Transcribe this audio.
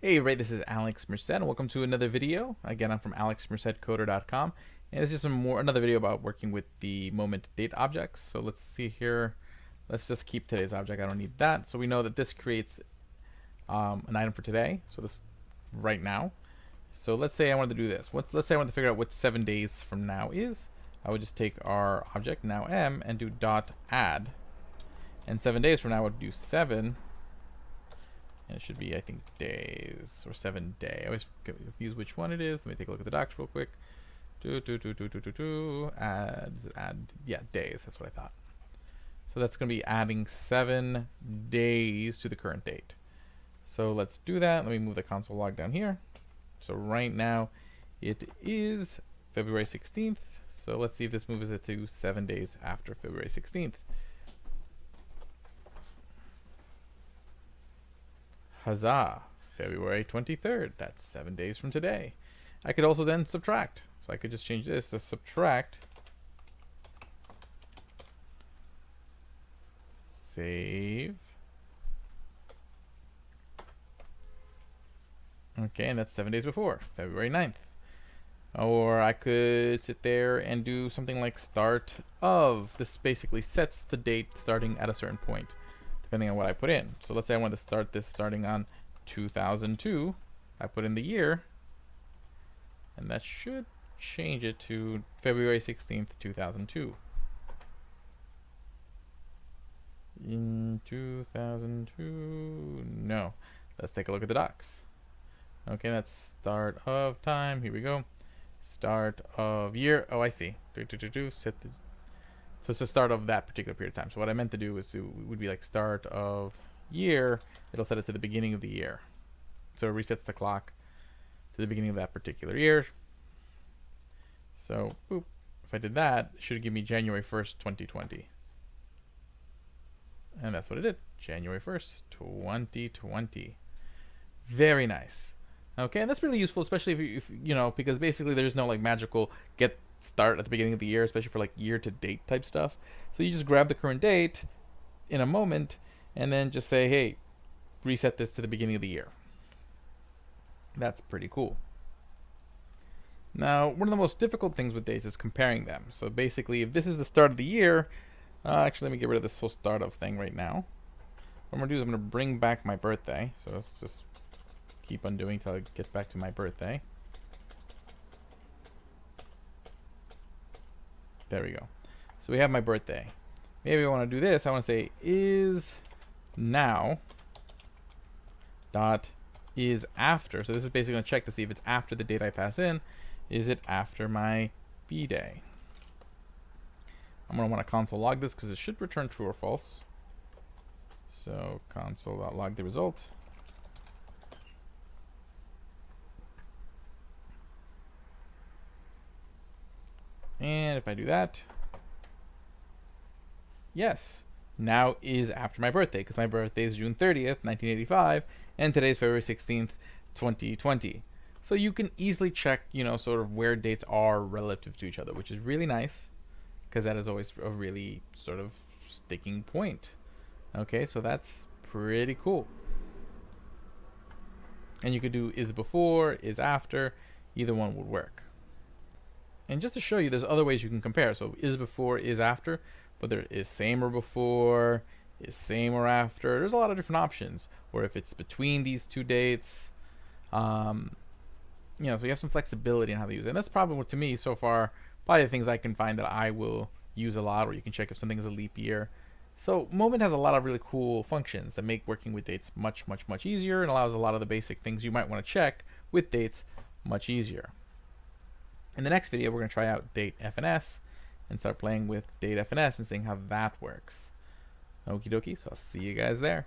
Hey, right, this is Alex Merced, and welcome to another video. Again, I'm from alexmercedcoder.com, and this is another video about working with the moment date objects. So let's see here. Let's just keep today's object. I don't need that. So we know that this creates an item for today. So this right now. So let's say I wanted to do this. Let's say I want to figure out what 7 days from now is. I would just take our object now m and do dot add, and 7 days from now I would do 7. And it should be, I think, days or 7 day. I always confuse which one it is. Let me take a look at the docs real quick. Add, yeah, days. That's what I thought. So that's going to be adding 7 days to the current date. So let's do that. Let me move the console log down here. So right now it is February 16th. So let's see if this moves it to 7 days after February 16th. Huzzah! February 23rd. That's 7 days from today. I could also then subtract. So I could just change this to subtract. Save. Okay, and that's 7 days before, February 9th. Or I could sit there and do something like start of. This basically sets the date starting at a certain point, depending on what I put in. So let's say I want to start this starting on 2002. I put in the year, and that should change it to February 16th, 2002. In 2002, no. Let's take a look at the docs. Okay, that's start of time. Here we go. Start of year. Oh, I see. Set the. So it's the start of that particular period of time. So what I meant to do would be like start of year. It'll set it to the beginning of the year. So it resets the clock to the beginning of that particular year. So boop. If I did that, it should give me January 1st, 2020. And that's what it did. January 1st, 2020. Very nice. Okay, and that's really useful, especially if you know, because basically there's no like magical get start at the beginning of the year, especially for like year to date type stuff. So you just grab the current date in a moment and then just say, hey, reset this to the beginning of the year. That's pretty cool. Now, one of the most difficult things with dates is comparing them. So basically, if this is the start of the year, actually let me get rid of this whole start of thing right now. What I'm gonna do is I'm gonna bring back my birthday. So let's just keep on doing till I get back to my birthday. There we go. So we have my birthday. Maybe I want to do this. I want to say is now dot is after. So this is basically going to check to see if it's after the date I pass in. Is it after my B-day? I'm going to want to console log this because it should return true or false. So console.log the result. And if I do that, yes, now is after my birthday, because my birthday is June 30th, 1985, and today's February 16th, 2020. So you can easily check, you know, sort of where dates are relative to each other, which is really nice, because that is always a really sort of sticking point. Okay, so that's pretty cool. And you could do is before, is after, either one would work. And just to show you, there's other ways you can compare. So is before, is after, but there is same or before, is same or after. There's a lot of different options. Or if it's between these two dates, you know, so you have some flexibility in how to use it. And that's probably, to me, so far, probably the things I can find that I will use a lot, or you can check if something is a leap year. So Moment has a lot of really cool functions that make working with dates much, much, much easier, and allows a lot of the basic things you might want to check with dates much easier. In the next video, we're going to try out date FNS and start playing with date FNS and seeing how that works. Okie dokie, so I'll see you guys there.